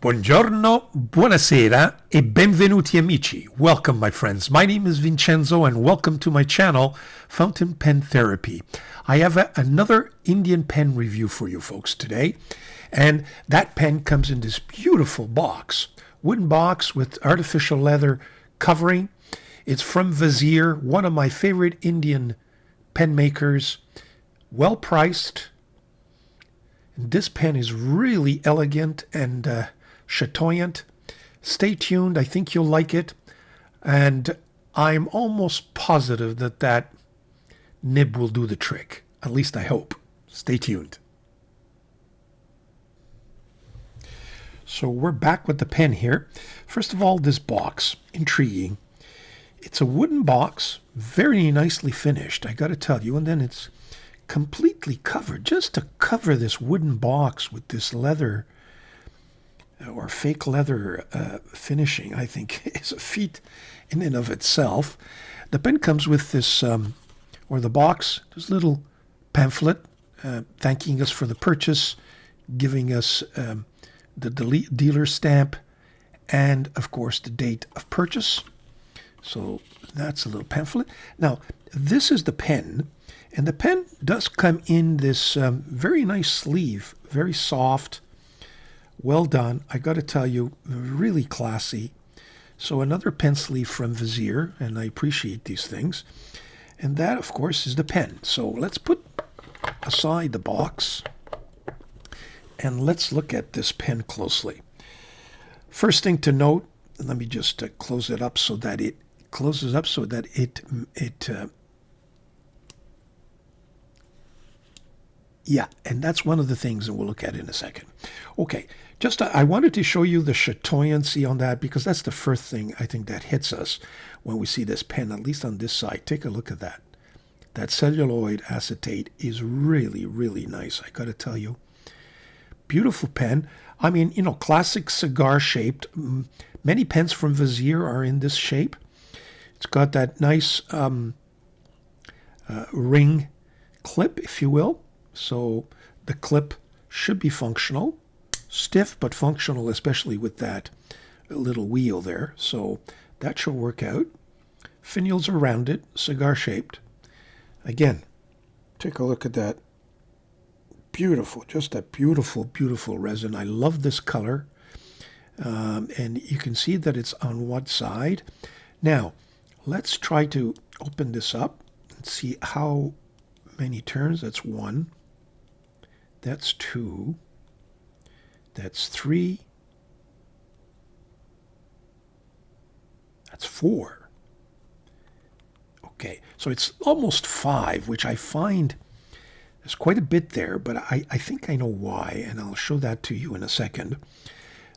Buongiorno, buonasera, e benvenuti amici. Welcome, my friends. My name is Vincenzo, and welcome to my channel, Fountain Pen Therapy. I have another Indian pen review for you folks today, and that pen comes in this beautiful box, wooden box with artificial leather covering. It's from Vazir, one of my favorite Indian pen makers, well priced. This pen is really elegant and chatoyant. Stay tuned. I think you'll like it. And I'm almost positive that that nib will do the trick. At least I hope. Stay tuned. So we're back with the pen here. First of all, this box. Intriguing. It's a wooden box, very nicely finished, I got to tell you. And then it's completely covered. Just to cover this wooden box with this leather or fake leather finishing, I think is a feat in and of itself. The pen comes with this, or the box, this little pamphlet thanking us for the purchase, giving us the dealer stamp, and of course the date of purchase. So that's a little pamphlet. Now, this is the pen, and the pen does come in this very nice sleeve, very soft, well done. I got to tell you, really classy. So another pen sleeve from Vazir, and I appreciate these things. And that, of course, is the pen. So let's put aside the box, and let's look at this pen closely. First thing to note, let me just close it up so that it closes up so that yeah, and that's one of the things that we'll look at in a second. Okay, just I wanted to show you the chatoyancy on that, because that's the first thing I think that hits us when we see this pen, at least on this side. Take a look at that. That celluloid acetate is really, really nice, I got to tell you. Beautiful pen. I mean, you know, classic cigar shaped. Many pens from Vazir are in this shape. It's got that nice ring clip, if you will. So the clip should be functional, stiff but functional, especially with that little wheel there. So that should work out. Finials are rounded, cigar shaped. Again, take a look at that. Beautiful, just a beautiful, beautiful resin. I love this color. And you can see that it's on one side. Now, let's try to open this up and see how many turns. That's one. That's two. That's three. That's four. Okay, so it's almost five, which I find there's quite a bit there, but I think I know why, and I'll show that to you in a second.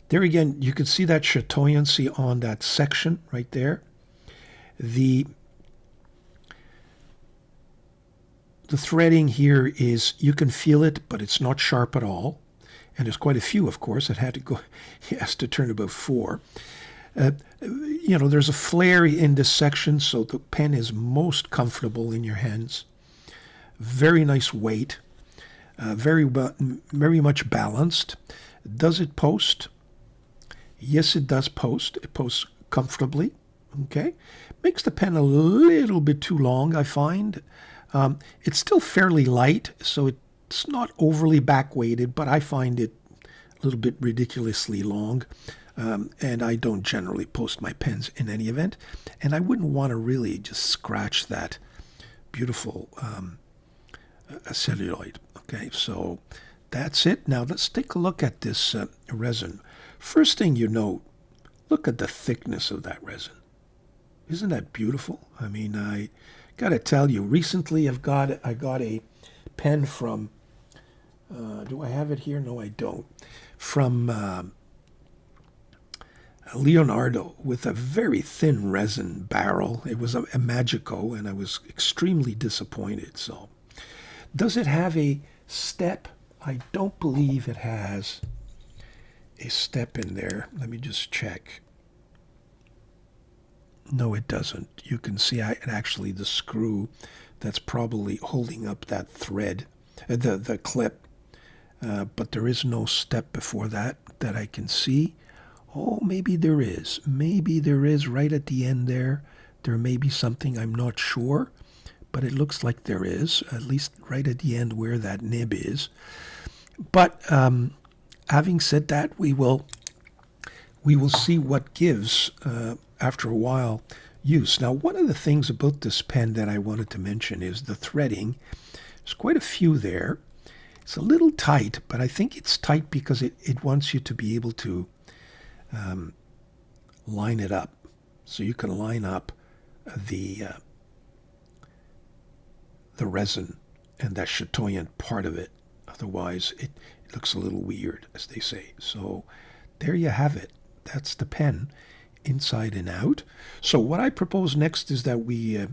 There again, you can see that chatoyancy on that section right there. The threading here is, you can feel it, but it's not sharp at all. And there's quite a few, of course. It had to go, he has to turn about four. You know, there's a flare in this section, so the pen is most comfortable in your hands. Very nice weight, very much balanced. Does it post? Yes, it does post. It posts comfortably. Okay, makes the pen a little bit too long, I find. It's still fairly light, so it's not overly back-weighted, but I find it a little bit ridiculously long. And I don't generally post my pens in any event. And I wouldn't want to really just scratch that beautiful celluloid. Okay, so that's it. Now let's take a look at this resin. First thing you note, look at the thickness of that resin. Isn't that beautiful? I mean, I got to tell you, recently I got a pen from, do I have it here? No, I don't. From Leonardo with a very thin resin barrel. It was a Magico, and I was extremely disappointed. So, does it have a step? I don't believe it has a step in there. Let me just check. No, it doesn't. You can see actually the screw that's probably holding up that thread, the clip, but there is no step before that that I can see. Oh, maybe there is. Maybe there is right at the end there. There may be something, I'm not sure, but it looks like there is, at least right at the end where that nib is. But having said that, we will see what gives after a while use. Now, one of the things about this pen that I wanted to mention is the threading. There's quite a few there. It's a little tight, but I think it's tight because it wants you to be able to line it up. So you can line up the resin and that chatoyant part of it. Otherwise, it looks a little weird, as they say. So there you have it. That's the pen, inside and out. So what I propose next is that we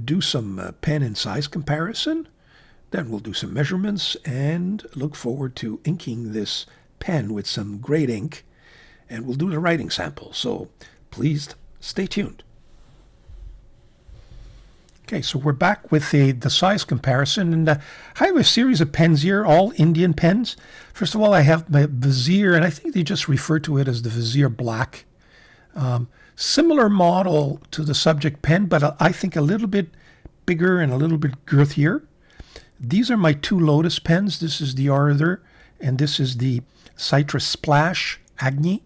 do some pen and size comparison. Then we'll do some measurements and look forward to inking this pen with some great ink. And we'll do the writing sample. So please stay tuned. Okay, so we're back with the size comparison, and I have a series of pens here, all Indian pens. First of all, I have my Vazir, and I think they just refer to it as the Vazir Black. Similar model to the subject pen, but I think a little bit bigger and a little bit girthier. These are my two Lotus pens. This is the Arthur, and this is the Citrus Splash Agni.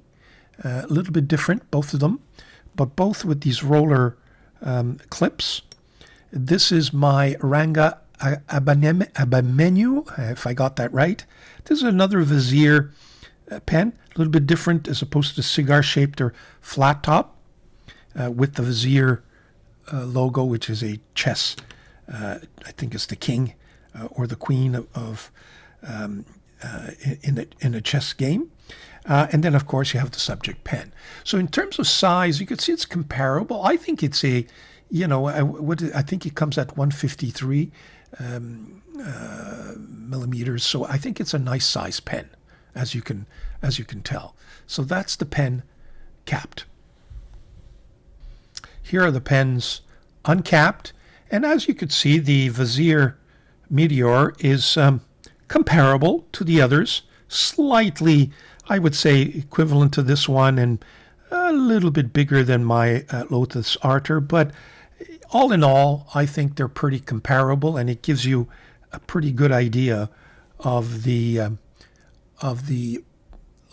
A little bit different, both of them, but both with these roller clips. This is my Ranga Abamenyu, if I got that right. This is another Vazir pen, a little bit different as opposed to cigar-shaped or flat top, with the Vazir logo, which is a chess. I think it's the king or the queen of in a chess game. And then, of course, you have the subject pen. So in terms of size, you can see it's comparable. I think it's a, I think it comes at 153 millimeters. So I think it's a nice size pen, as you can tell. So that's the pen capped. Here are the pens uncapped. And as you could see, the Vazir Meteor is comparable to the others, slightly, I would say, equivalent to this one and a little bit bigger than my Lotus Arthur. But all in all, I think they're pretty comparable, and it gives you a pretty good idea of the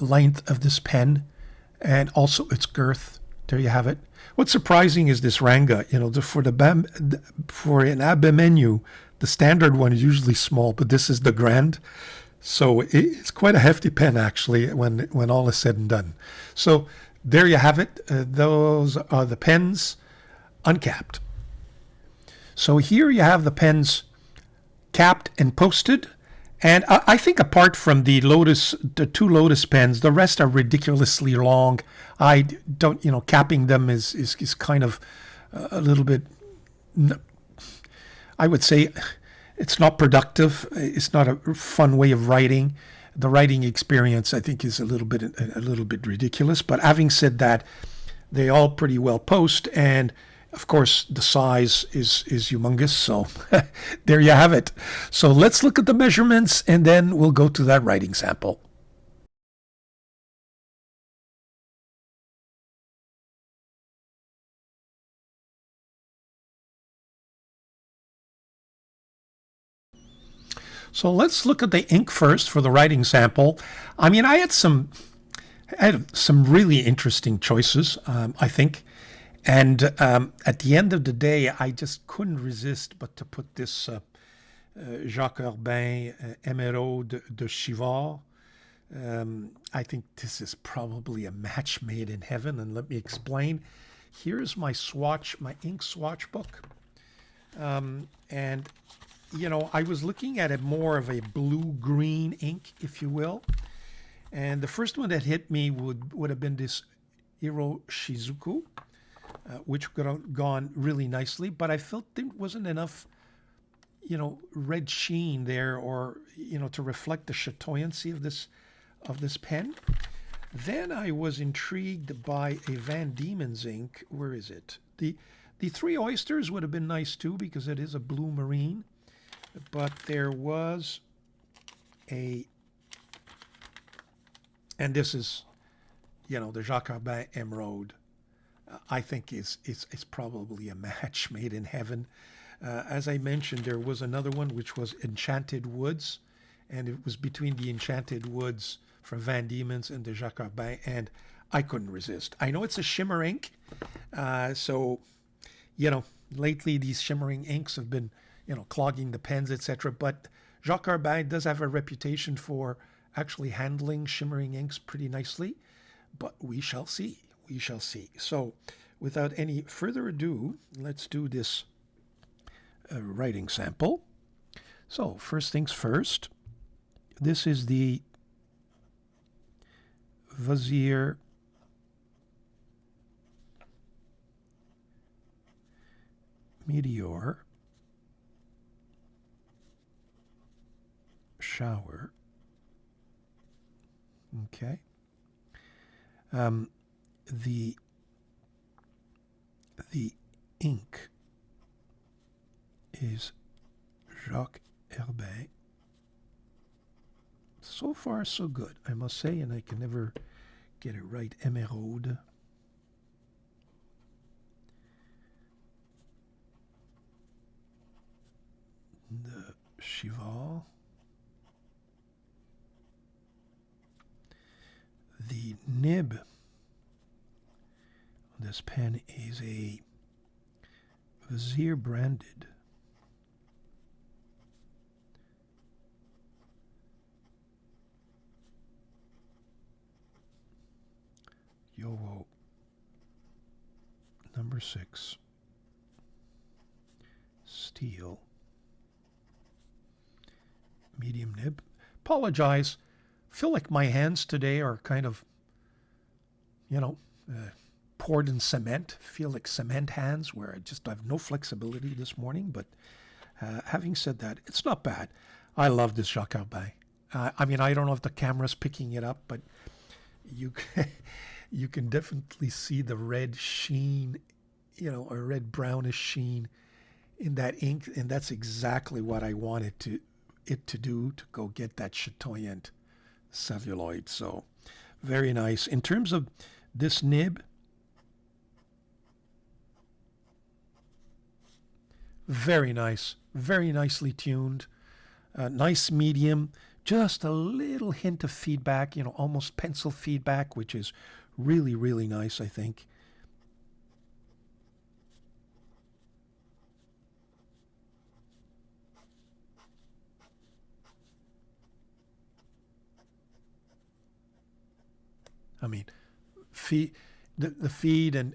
length of this pen and also its girth. There you have it. What's surprising is this Ranga. For an Abamenyu, the standard one is usually small, but this is the grand. So it's quite a hefty pen, actually, when all is said and done. So there you have it. Those are the pens uncapped. So here you have the pens capped and posted. And I think apart from the two Lotus pens, the rest are ridiculously long. I don't, capping them is kind of a little bit, I would say, it's not productive. It's not a fun way of writing. The writing experience, I think, is a little bit ridiculous. But having said that, they all pretty well post, and of course the size is humongous. So there you have it. So let's look at the measurements, and then we'll go to that writing sample. So let's look at the ink first for the writing sample. I mean, I had some really interesting choices, I think. And at the end of the day, I just couldn't resist but to put this Jacques Urbain Emeraude de Chivard. I think this is probably a match made in heaven, and let me explain. Here's my swatch, my ink swatch book. And I was looking at it more of a blue-green ink, if you will. And the first one that hit me would have been this Hiro Shizuku, which could have gone really nicely. But I felt there wasn't enough, red sheen there, or to reflect the chatoyancy of this pen. Then I was intrigued by a Van Diemen's ink. Where is it? The Three Oysters would have been nice too, because it is a blue marine. But there was a Van Diemen's ink. And this is, the Jacques Herbin Emeraude. I think is probably a match made in heaven. As I mentioned, there was another one which was Enchanted Woods, and it was between the Enchanted Woods from Van Diemen's and the Jacques Herbin, and I couldn't resist. I know it's a shimmer ink, so lately these shimmering inks have been clogging the pens, etc. But Jacques Herbin does have a reputation for actually handling shimmering inks pretty nicely, but we shall see. We shall see. So, without any further ado, let's do this writing sample. So, first things first, this is the Vazir Meteor shower. Okay. The ink is Jacques Herbin. So far, so good, I must say, and I can never get it right. Emeraude. The Chival. The nib on this pen is a Vazir branded Yowo number 6 steel medium nib. Apologize. Feel like my hands today are kind of, poured in cement. Feel like cement hands where I just have no flexibility this morning. But having said that, it's not bad. I love this Jacques Herbin. I don't know if the camera's picking it up, but you can definitely see the red sheen, a red brownish sheen in that ink, and that's exactly what I wanted it to do, to go get that chatoyant celluloid. So very nice. In terms of this nib, very nice, very nicely tuned, nice medium, just a little hint of feedback, almost pencil feedback, which is really, really nice, I think. The feed and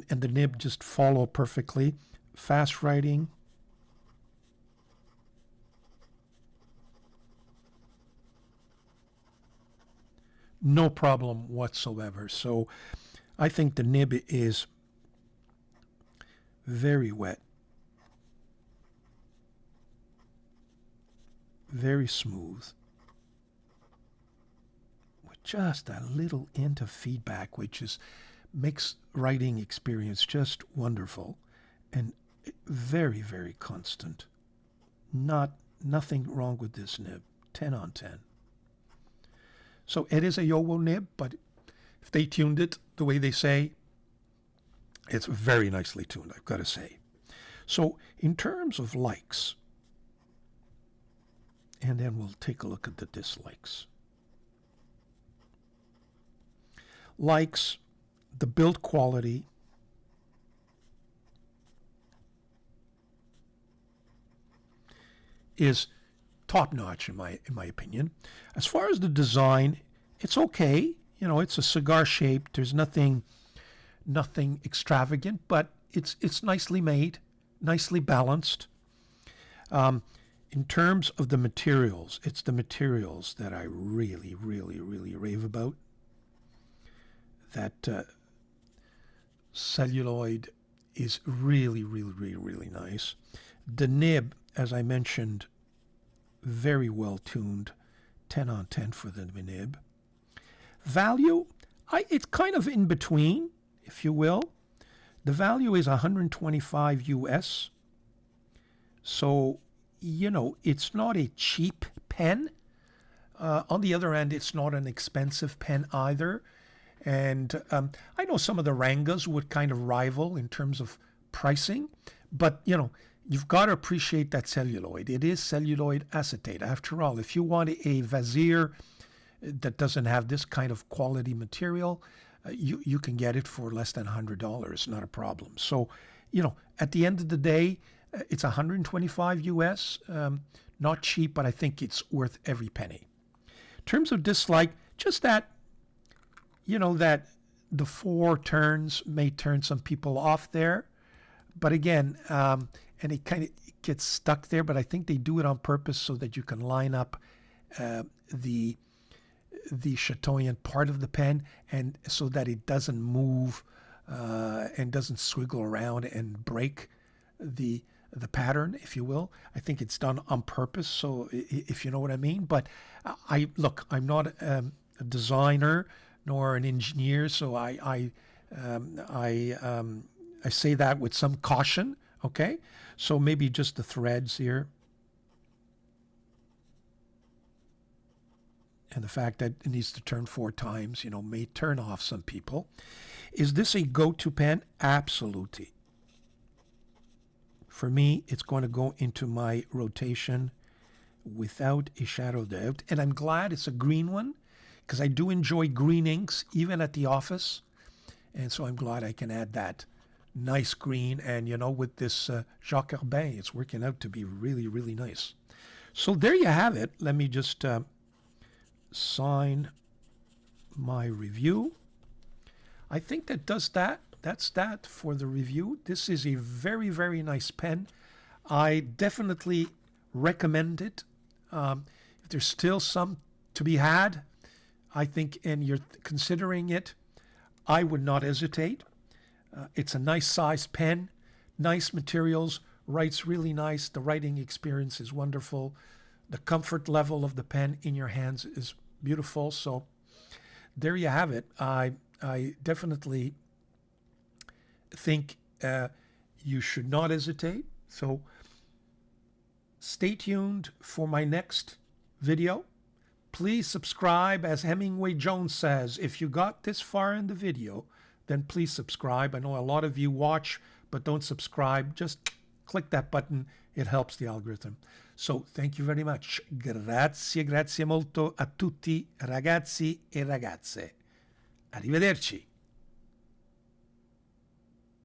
the nib just follow perfectly. Fast writing. No problem whatsoever. So I think the nib is very wet, very smooth, with just a little hint of feedback, which makes writing experience just wonderful, and very, very constant. Nothing wrong with this nib. 10 on 10. So it is a Yowo nib, but if they tuned it the way they say, it's very nicely tuned, I've got to say. So in terms of likes, and then we'll take a look at the dislikes. Likes, the build quality, is top-notch in my opinion. As far as the design, it's okay. It's a cigar shape. There's nothing extravagant, but it's nicely made, nicely balanced. In terms of the materials, it's the materials that I really, really, really rave about. That celluloid is really, really, really, really nice. The nib, as I mentioned, very well tuned, 10 on 10 for the nib. Value, it's kind of in between, if you will. The value is 125 US. So, it's not a cheap pen. On the other hand, it's not an expensive pen either. And I know some of the Rangas would kind of rival in terms of pricing, but you've got to appreciate that celluloid. It is celluloid acetate. After all, if you want a Vazir that doesn't have this kind of quality material, you can get it for less than $100, not a problem. So, at the end of the day, it's 125 US, not cheap, but I think it's worth every penny. In terms of dislike, just that, that the 4 turns may turn some people off there. But again, and it kind of gets stuck there, but I think they do it on purpose so that you can line up the chatoyant part of the pen, and so that it doesn't move and doesn't swiggle around and break the pattern, if you will. I think it's done on purpose, so if you know what I mean. But I'm not a designer nor an engineer, so I say that with some caution. Okay, so maybe just the threads here, and the fact that it needs to turn 4 times, may turn off some people. Is this a go-to pen? Absolutely. For me, it's going to go into my rotation without a shadow of doubt. And I'm glad it's a green one, because I do enjoy green inks, even at the office. And so I'm glad I can add that nice green. And, with this Jacques Herbin, it's working out to be really, really nice. So there you have it. Let me just sign my review. I think that does that. That's that for the review. This is a very, very nice pen. I definitely recommend it. If there's still some to be had, I think, and you're considering it, I would not hesitate. It's a nice size pen, nice materials, writes really nice. The writing experience is wonderful. The comfort level of the pen in your hands is beautiful. So there you have it. I definitely think you should not hesitate. So stay tuned for my next video. Please subscribe. As Hemingway Jones says, if you got this far in the video, then please subscribe. I know a lot of you watch but don't subscribe. Just click that button. It helps the algorithm. So thank you very much. Grazie molto a tutti ragazzi e ragazze. Arrivederci.